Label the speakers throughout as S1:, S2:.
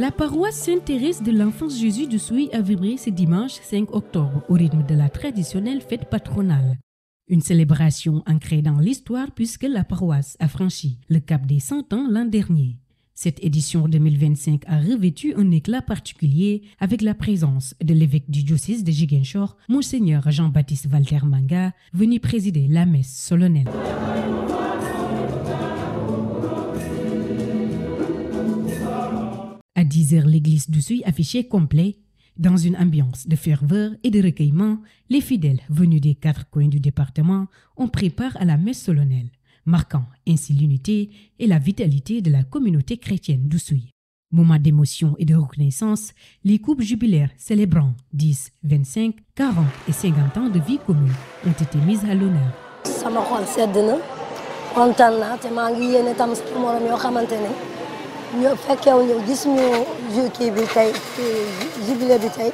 S1: La paroisse Sainte-Thérèse de l'Enfance Jésus de Souy a vibré ce dimanche 5 octobre au rythme de la traditionnelle fête patronale. Une célébration ancrée dans l'histoire puisque la paroisse a franchi le cap des 100 ans l'an dernier. Cette édition 2025 a revêtu un éclat particulier avec la présence de l'évêque du diocèse de Ziguinchor, Monseigneur Jean-Baptiste Walter Manga, venu présider la messe solennelle. À 10h, l'église de Souy affichait complet. Dans une ambiance de ferveur et de recueillement, les fidèles venus des 4 coins du département ont pris part à la messe solennelle, marquant ainsi l'unité et la vitalité de la communauté chrétienne d'Oussouye. Moment d'émotion et de reconnaissance, les coupes jubilaires célébrant 10, 25, 40 et 50 ans de vie commune ont été mises à l'honneur.
S2: Sama xol sedd na kontaan naa te maa ngi yéene tam sama morom yoo xamante ne ñu fekkeew ñu gis ñu kii bi tey jubilé bi tey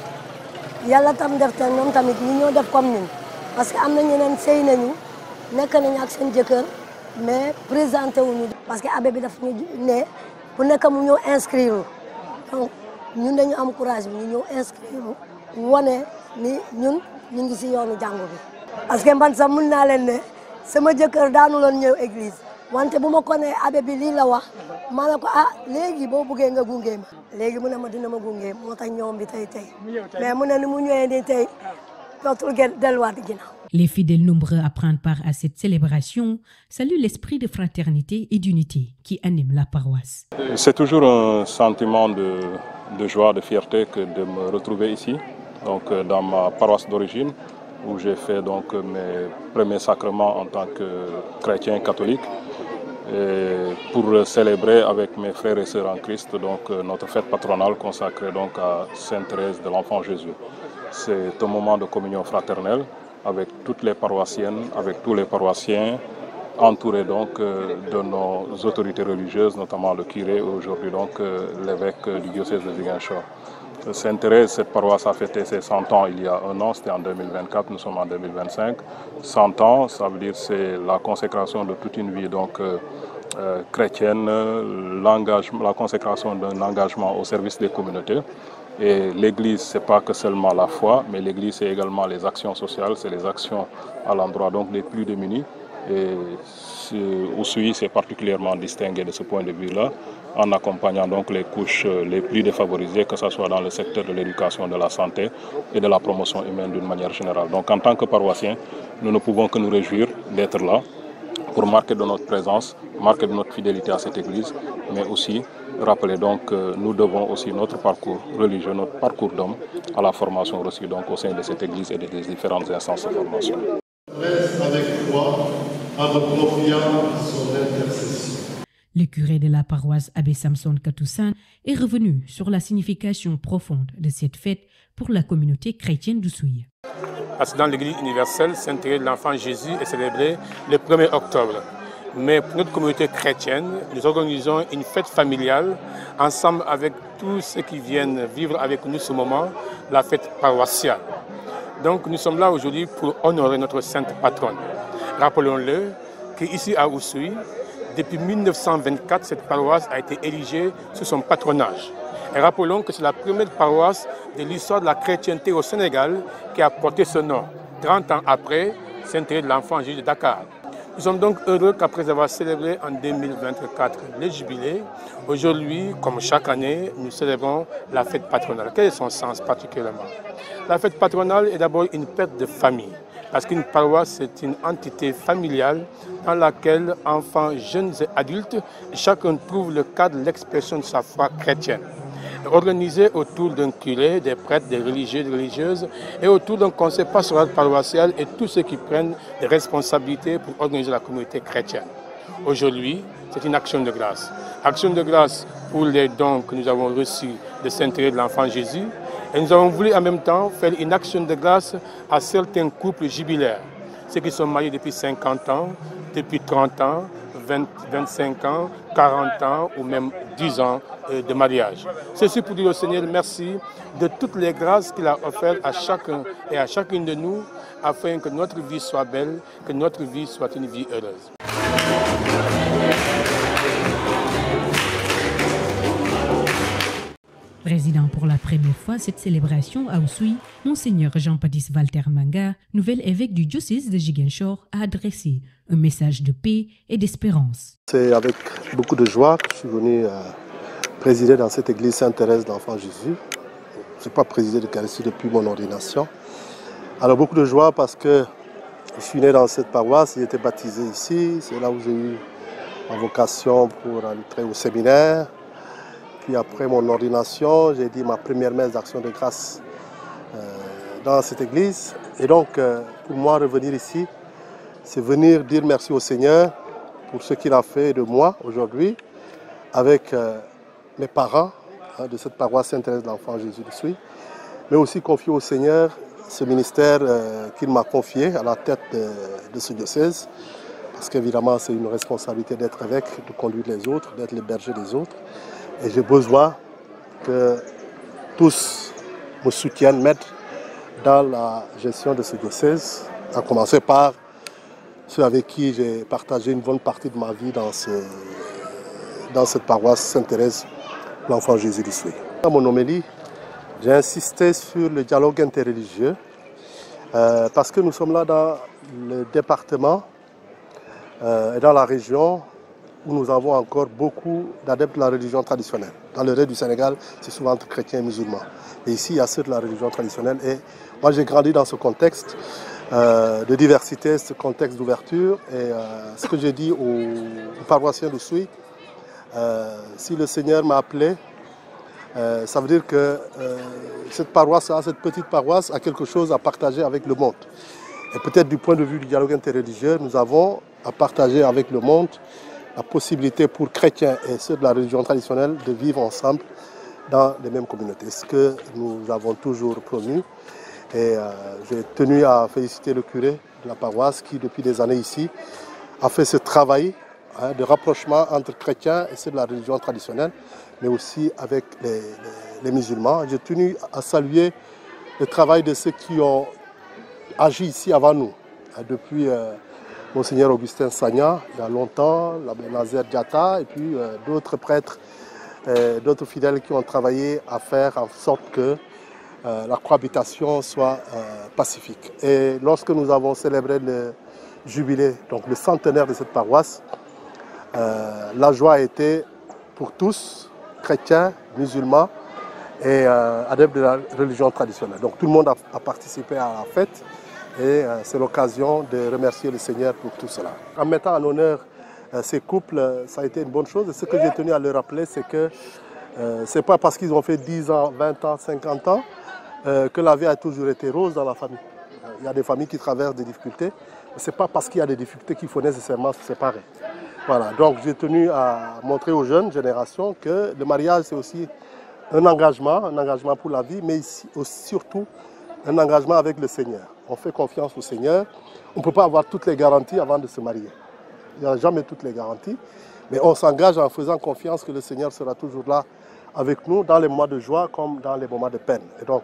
S2: yàlla tam def te ñoom tamit ñu ñoo def comme ñun parce que am na ñeneen sëy nañu nekk nañu ak seen jëkkër mais présenté wuñu parce que abbé bi daf ñu ne bu nekk mu ñëw inscrire donc ñun dañu am courage bi ñu ñëw inscrire wane ni ñun ñu ngi si yoonu jàngu bi parce que man sax mun naa leen ne sama jëkkër daanu loon ñëw église wante bu ma ko nee abbé bi lii la wax ma ne ko léegi boo buggee nga gunge ma léegi mu ne ma dina ma gunge moo tax ñoom bi tey mais mu ne ni mu ñëwee nii tey dootul delluwaat ginnaaw.
S1: Les fidèles nombreux à prendre part à cette célébration saluent l'esprit de fraternité et d'unité qui anime la paroisse.
S3: C'est toujours un sentiment de joie, de fierté que de me retrouver ici, donc dans ma paroisse d'origine, où j'ai fait donc mes premiers sacrements en tant que chrétien catholique, et pour célébrer avec mes frères et sœurs en Christ donc notre fête patronale consacrée donc à Sainte Thérèse de l'Enfant Jésus. C'est un moment de communion fraternelle avec toutes les paroissiennes, avec tous les paroissiens, entourés donc de nos autorités religieuses, notamment le curé et aujourd'hui donc l'évêque du diocèse de Ziguinchor. Sainte Thérèse, cette paroisse a fêté ses 100 ans il y a un an, c'était en 2024, nous sommes en 2025. 100 ans, ça veut dire c'est la consécration de toute une vie donc chrétienne, la consécration d'un engagement au service des communautés. Et l'Église, ce n'est pas que seulement la foi, mais l'Église, c'est également les actions sociales, c'est les actions à l'endroit donc des plus démunis. Et Oussouye s'est particulièrement distingué de ce point de vue-là, en accompagnant donc les couches les plus défavorisées, que ce soit dans le secteur de l'éducation, de la santé et de la promotion humaine d'une manière générale. Donc en tant que paroissiens, nous ne pouvons que nous réjouir d'être là pour marquer de notre présence, marquer de notre fidélité à cette Église, mais aussi rappeler donc que nous devons aussi notre parcours religieux, notre parcours d'homme à la formation reçue donc au sein de cette Église et des différentes instances de formation.
S4: Reste avec toi en confiant son intercession.
S1: Le curé de la paroisse Abbé Samson Katoussan est revenu sur la signification profonde de cette fête pour la communauté chrétienne d'Oussouye.
S5: Parce que dans l'Église universelle, Sainte Thérèse de l'Enfant Jésus est célébrée le 1er octobre. Mais pour notre communauté chrétienne, nous organisons une fête familiale ensemble avec tous ceux qui viennent vivre avec nous ce moment, la fête paroissiale. Donc nous sommes là aujourd'hui pour honorer notre sainte patronne. Rappelons-le qu'ici à Oussouye, depuis 1924, cette paroisse a été érigée sous son patronage. Et rappelons que c'est la première paroisse de l'histoire de la chrétienté au Sénégal qui a porté ce nom. 30 ans après, Sainte Thérèse de l'Enfant Jésus de Dakar. Nous sommes donc heureux qu'après avoir célébré en 2024 le jubilé, aujourd'hui, comme chaque année, nous célébrons la fête patronale. Quel est son sens particulièrement? La fête patronale est d'abord une fête de famille, parce qu'une paroisse, c'est une entité familiale dans laquelle enfants, jeunes et adultes, chacun trouve le cadre de l'expression de sa foi chrétienne. Organisée autour d'un curé, des prêtres, des religieux, des religieuses, et autour d'un conseil pastoral paroissial et tous ceux qui prennent des responsabilités pour organiser la communauté chrétienne. Aujourd'hui, c'est une action de grâce. Action de grâce pour les dons que nous avons reçus de Sainte Thérèse de l'Enfant Jésus. Et nous avons voulu en même temps faire une action de grâce à certains couples jubilaires. Ceux qui sont mariés depuis 50 ans, depuis 30 ans, 25 ans, 40 ans ou même 10 ans de mariage. Ceci pour dire au Seigneur merci de toutes les grâces qu'il a offertes à chacun et à chacune de nous afin que notre vie soit belle, que notre vie soit une vie heureuse.
S1: Président pour la première fois cette célébration à Oussouye, Monseigneur Jean-Baptiste Walter Manga, nouvel évêque du diocèse de Ziguinchor, a adressé un message de paix et d'espérance.
S4: C'est avec beaucoup de joie que je suis venu présider dans cette église Sainte-Thérèse de l'Enfant Jésus. Je n'ai pas présidé d'Eucharistie depuis mon ordination. Alors beaucoup de joie parce que je suis né dans cette paroisse, j'ai été baptisé ici, c'est là où j'ai eu ma vocation pour entrer au séminaire. Puis après mon ordination, j'ai dit ma première messe d'action de grâce dans cette église. Et donc, pour moi, revenir ici, c'est venir dire merci au Seigneur pour ce qu'il a fait de moi aujourd'hui, avec mes parents de cette paroisse Sainte-Thérèse de l'Enfant Jésus de Souy, mais aussi confier au Seigneur ce ministère qu'il m'a confié à la tête de ce diocèse, parce qu'évidemment, c'est une responsabilité d'être évêque, de conduire les autres, d'être le berger des autres. Et j'ai besoin que tous me soutiennent, m'aident dans la gestion de ce diocèse, à commencer par ceux avec qui j'ai partagé une bonne partie de ma vie dans cette paroisse Sainte-Thérèse, l'Enfant Jésus du Souy. Dans mon homélie, j'ai insisté sur le dialogue interreligieux, parce que nous sommes là dans le département et dans la région où nous avons encore beaucoup d'adeptes de la religion traditionnelle. Dans le reste du Sénégal, c'est souvent entre chrétiens et musulmans. Et ici, il y a ceux de la religion traditionnelle. Et moi, j'ai grandi dans ce contexte de diversité, ce contexte d'ouverture. Et ce que j'ai dit aux paroissiens de Souy, si le Seigneur m'a appelé, ça veut dire que cette paroisse-là, cette petite paroisse, a quelque chose à partager avec le monde. Et peut-être du point de vue du dialogue interreligieux, nous avons à partager avec le monde la possibilité pour chrétiens et ceux de la religion traditionnelle de vivre ensemble dans les mêmes communautés. Ce que nous avons toujours promu. Et j'ai tenu à féliciter le curé de la paroisse qui, depuis des années ici, a fait ce travail de rapprochement entre chrétiens et ceux de la religion traditionnelle, mais aussi avec les musulmans. J'ai tenu à saluer le travail de ceux qui ont agi ici avant nous, depuis Monseigneur Augustin Sagna, il y a longtemps, l'abbé Nazaire Diatta, et puis d'autres prêtres, d'autres fidèles qui ont travaillé à faire en sorte que la cohabitation soit pacifique. Et lorsque nous avons célébré le jubilé, donc le centenaire de cette paroisse, la joie a été pour tous, chrétiens, musulmans et adeptes de la religion traditionnelle. Donc tout le monde a participé à la fête. Et c'est l'occasion de remercier le Seigneur pour tout cela. En mettant en honneur ces couples, ça a été une bonne chose. Et ce que j'ai tenu à leur rappeler, c'est que ce n'est pas parce qu'ils ont fait 10 ans, 20 ans, 50 ans que la vie a toujours été rose dans la famille. Il y a des familles qui traversent des difficultés. Ce n'est pas parce qu'il y a des difficultés qu'il faut nécessairement se séparer. Voilà, donc j'ai tenu à montrer aux jeunes générations que le mariage, c'est aussi un engagement pour la vie, mais surtout un engagement avec le Seigneur. On fait confiance au Seigneur. On ne peut pas avoir toutes les garanties avant de se marier. Il n'y a jamais toutes les garanties. Mais on s'engage en faisant confiance que le Seigneur sera toujours là avec nous dans les moments de joie comme dans les moments de peine. Et donc,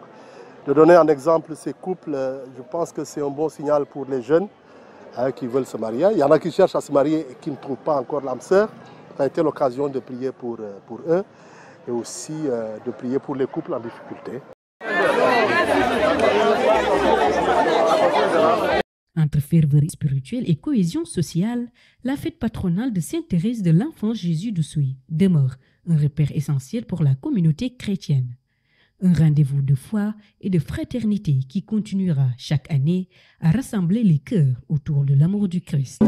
S4: de donner un exemple ces couples, je pense que c'est un bon signal pour les jeunes qui veulent se marier. Il y en a qui cherchent à se marier et qui ne trouvent pas encore l'âme sœur. Ça a été l'occasion de prier pour eux et aussi de prier pour les couples en difficulté.
S1: Entre ferveur spirituelle et cohésion sociale, la fête patronale de Sainte-Thérèse de l'Enfant Jésus de Souy demeure un repère essentiel pour la communauté chrétienne. Un rendez-vous de foi et de fraternité qui continuera chaque année à rassembler les cœurs autour de l'amour du Christ.